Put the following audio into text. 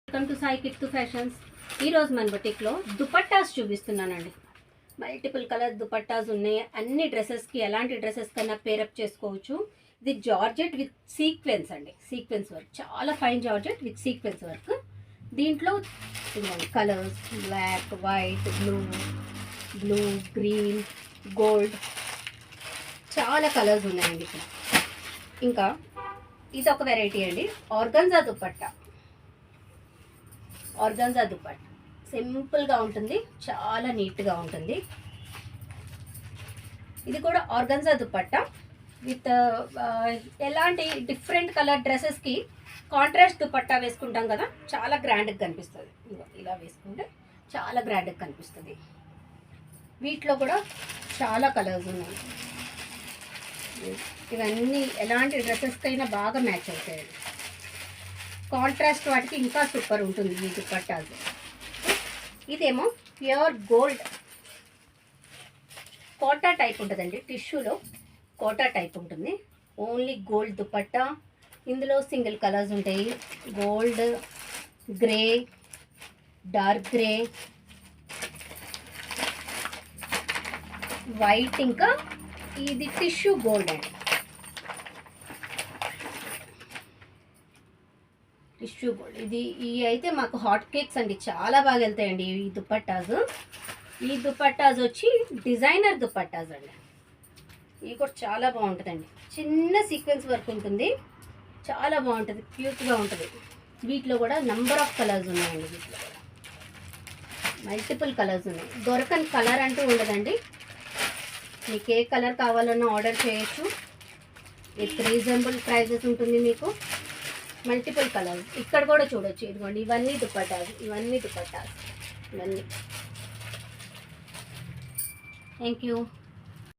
Welcome to Sai Kittu fashions. ఈరోజు మన బొటిక్లో దుపట్టాస్ చూపిస్తున్నానండి. మల్టిపుల్ కలర్ దుపట్టాస్ ఉన్నాయి. అన్ని డ్రెస్సెస్కి ఎలాంటి డ్రెస్సెస్ కన్నా పేరప్ చేసుకోవచ్చు. ఇది జార్జెట్ విత్ సీక్వెన్స్ అండి, సీక్వెన్స్ వర్క్, చాలా fine georgette with sequence work. దీంట్లో colours black, white, blue, green, gold, చాలా కలర్స్ ఉన్నాయండి ఇక్కడ. ఇంకా ఇది ఒక వెరైటీ అండి, ఆర్గన్జా దుపట్టా. ఆర్గన్జా దుపట్టా సింపుల్గా ఉంటుంది, చాలా నీట్గా ఉంటుంది. ఇది కూడా ఆర్గన్జా దుపట్టా విత్ ఎలాంటి డిఫరెంట్ కలర్ డ్రెస్సెస్కి కాంట్రాస్ట్ దుపట్టా వేసుకుంటాం కదా, చాలా గ్రాండ్గా కనిపిస్తుంది. ఇలా వేసుకుంటే చాలా గ్రాండ్గా కనిపిస్తుంది. వీటిలో కూడా చాలా కలర్స్ ఉన్నాయి. ఇవన్నీ ఎలాంటి డ్రెస్సెస్కైనా బాగా మ్యాచ్ అవుతాయి. కాంట్రాస్ట్ వాటికి ఇంకా సూపర్ ఉంటుంది ఈ దుపట్టాలు. ఇదేమో ప్యూర్ గోల్డ్ కోటా టైప్ ఉంటుందండి, టిష్యూలో కోటా టైప్ ఉంటుంది. Only gold dupatta. ఇందులో సింగిల్ కలర్స్ ఉంటాయి, gold, grey, dark grey, white, ఇంకా ఇది టిష్యూ గోల్డ్ అండి, టిష్యూ గోల్డ్. ఇవి అయితే మాకు హాట్ కేక్స్ అండి, చాలా బాగా వెళ్తాయండి ఈ దుపట్టాస్. ఈ దుపట్టాస్ వచ్చి డిజైనర్ దుపట్టాస్ అండి. ఇవి కూడా చాలా బాగుంటుందండి, చిన్న సీక్వెన్స్ వర్క్ ఉంటుంది, చాలా బాగుంటుంది, క్యూట్గా ఉంటుంది. వీటిలో కూడా నంబర్ ఆఫ్ కలర్స్ ఉన్నాయండి. వీటిలో కూడా మల్టిపుల్ కలర్స్ ఉన్నాయి. దొరకని కలర్ అంటూ ఉండదండి. మీకు ఏ కలర్ కావాలన్నా ఆర్డర్ చేయొచ్చు. విత్ రీజనబుల్ ప్రైజెస్ ఉంటుంది మీకు. మల్టిపుల్ కలర్స్ ఇక్కడ కూడా చూడొచ్చు. ఇదిగోండి, ఇవన్నీ దుపట్టాస్, ఇవన్నీ. Thank you.